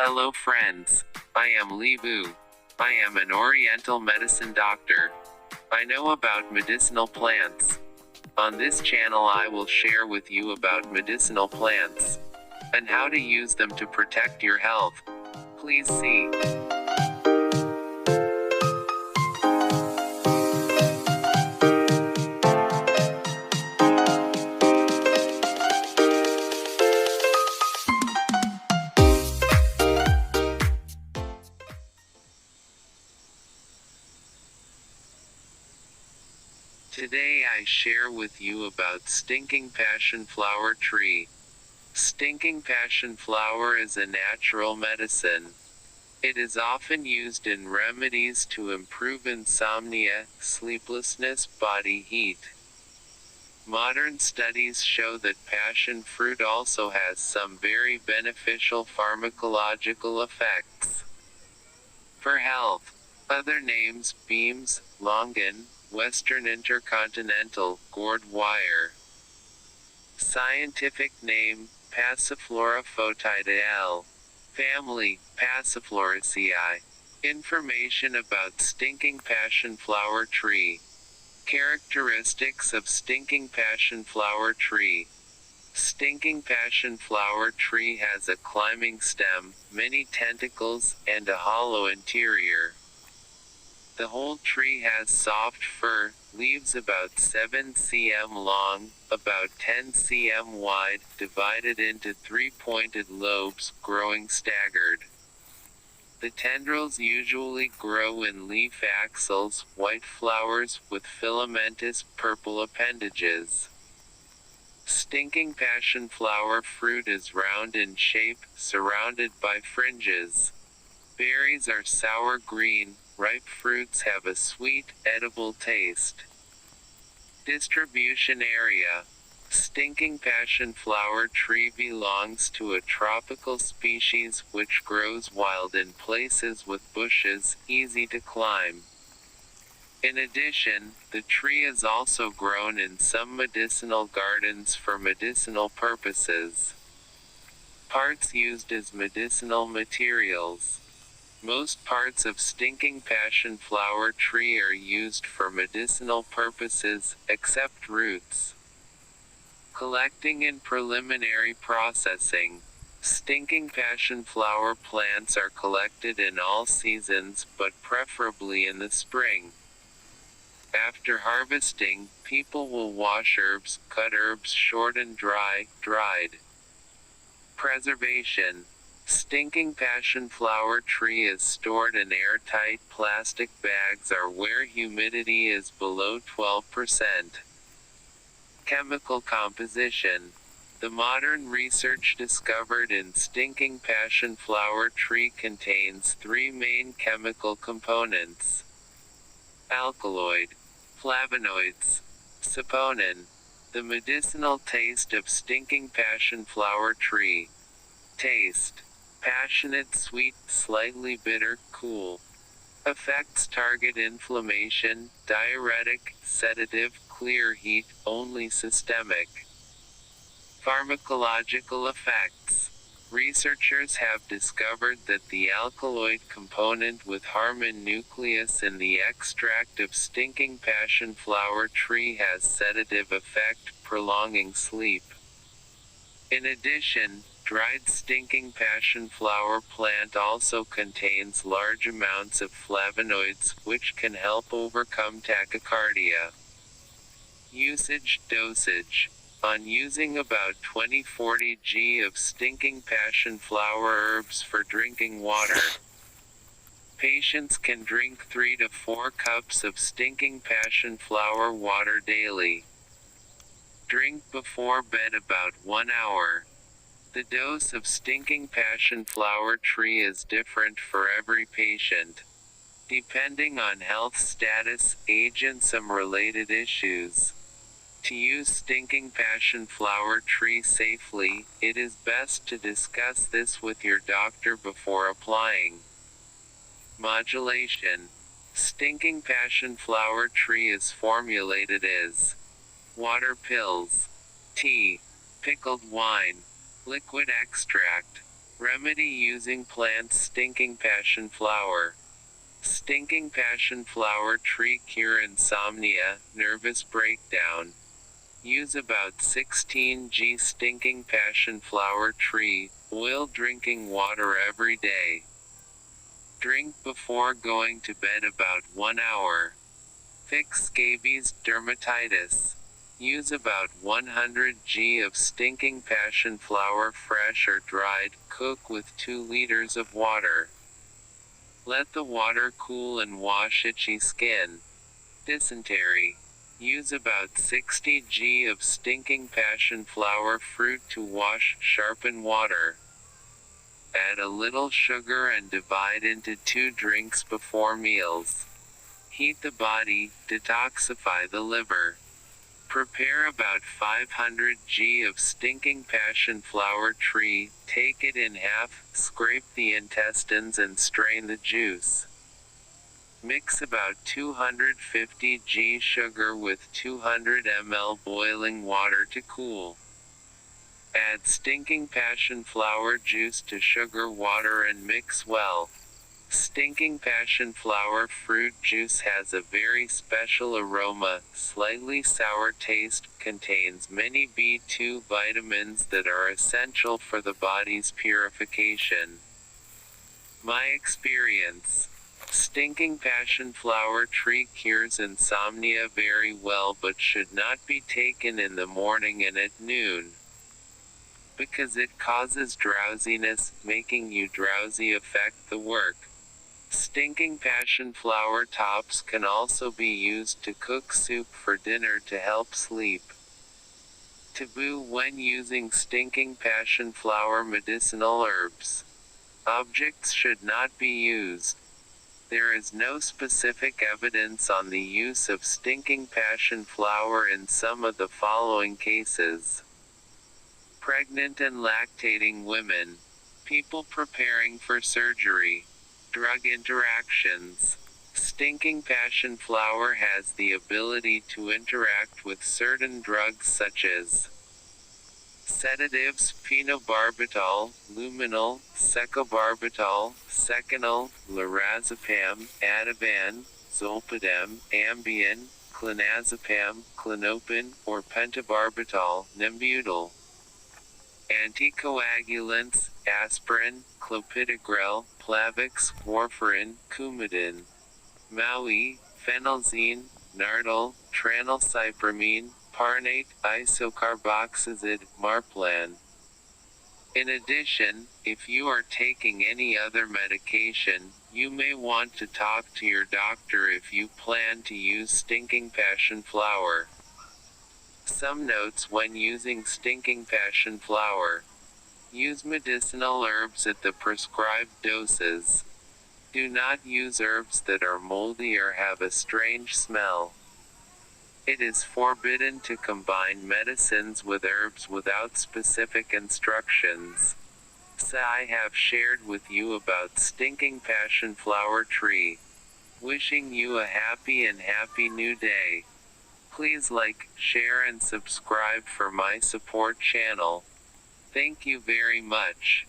Hello friends. I am Li Bu. I am an Oriental medicine doctor. I know about medicinal plants. On this channel I will share with you about medicinal plants and how to use them to protect your health. Please see. Today I share with you about stinking passion flower tree. Stinking passion flower is a natural medicine. It is often used in remedies to improve insomnia, sleeplessness, body heat. Modern studies show that passion fruit also has some very beneficial pharmacological effects for health. Other names: beams, longan, Western intercontinental, gourd wire. Scientific name: Passiflora foetida L. Family: Passifloraceae. Information about stinking passion flower tree. Characteristics of stinking passion flower tree. Stinking passion flower tree has a climbing stem, many tentacles, and a hollow interior. The whole tree has soft fur, leaves about 7 cm long, about 10 cm wide, divided into 3 pointed lobes, growing staggered. The tendrils usually grow in leaf axils, white flowers, with filamentous, purple appendages. Stinking passion flower fruit is round in shape, surrounded by fringes. Berries are sour green, ripe fruits have a sweet, edible taste. Distribution area. Stinking passion flower tree belongs to a tropical species which grows wild in places with bushes, easy to climb. In addition, the tree is also grown in some medicinal gardens for medicinal purposes. Parts used as medicinal materials. Most parts of stinking passion flower tree are used for medicinal purposes, except roots. Collecting and preliminary processing. Stinking passion flower plants are collected in all seasons, but preferably in the spring. After harvesting, people will wash herbs, cut herbs short and dried. Preservation. Stinking passion flower tree is stored in airtight plastic bags or where humidity is below 12%. Chemical composition. The modern research discovered in stinking passion flower tree contains 3 main chemical components: alkaloid, flavonoids, saponin. The medicinal taste of stinking passion flower tree. Taste: passionate, sweet, slightly bitter, cool. Effects: target inflammation, diuretic, sedative, clear heat, only systemic. Pharmacological effects. Researchers have discovered that the alkaloid component with harmine nucleus in the extract of stinking passion flower tree has sedative effect, prolonging sleep. In addition, dried stinking passion flower plant also contains large amounts of flavonoids, which can help overcome tachycardia. Usage, dosage. On using about 20-40 g of stinking passion flower herbs for drinking water. Patients can drink 3 to 4 cups of stinking passion flower water daily. Drink before bed about 1 hour. The dose of stinking passion flower tree is different for every patient, depending on health status, age and some related issues. To use stinking passion flower tree safely, it is best to discuss this with your doctor before applying. Modulation. Stinking passion flower tree is formulated as water pills, tea, pickled wine, liquid extract. Remedy using plants: stinking passion flower. Stinking passion flower tree cure insomnia, nervous breakdown. Use about 16 g stinking passion flower tree oil drinking water every day. Drink before going to bed about 1 hour. Fix scabies, dermatitis. Use about 100 g of stinking passion flower fresh or dried, cook with 2 liters of water. Let the water cool and wash itchy skin. Dysentery. Use about 60 g of stinking passion flower fruit to wash, sharpen water. Add a little sugar and divide into 2 drinks before meals. Heat the body, detoxify the liver. Prepare about 500 g of stinking passion flower tree, take it in half, scrape the intestines and strain the juice. Mix about 250 g sugar with 200 ml boiling water to cool. Add stinking passion flower juice to sugar water and mix well. Stinking passion flower fruit juice has a very special aroma, slightly sour taste, contains many B2 vitamins that are essential for the body's purification. My experience. Stinking passion flower tree cures insomnia very well but should not be taken in the morning and at noon, because it causes drowsiness, making you drowsy affect the work. Stinking passion flower tops can also be used to cook soup for dinner to help sleep. Taboo when using stinking passion flower medicinal herbs. Objects should not be used. There is no specific evidence on the use of stinking passion flower in some of the following cases: pregnant and lactating women, people preparing for surgery, drug interactions. Stinking passion flower has the ability to interact with certain drugs such as sedatives, phenobarbital, luminol, secobarbital, seconal, lorazepam, ativan, zolpidem, Ambien, clonazepam, clonopin, or pentobarbital, Nembutal. Anticoagulants: aspirin, clopidogrel, Plavix, warfarin, Coumadin, Maui, phenelzine, Nardil, tranylcypromine, Parnate, isocarboxazid, Marplan. In addition, if you are taking any other medication, you may want to talk to your doctor if you plan to use stinking passion flower. Some notes when using stinking passion flower. Use medicinal herbs at the prescribed doses. Do not use herbs that are moldy or have a strange smell. It is forbidden to combine medicines with herbs without specific instructions. So I have shared with you about stinking passion flower tree. Wishing you a happy new day. Please like, share and subscribe for my support channel. Thank you very much.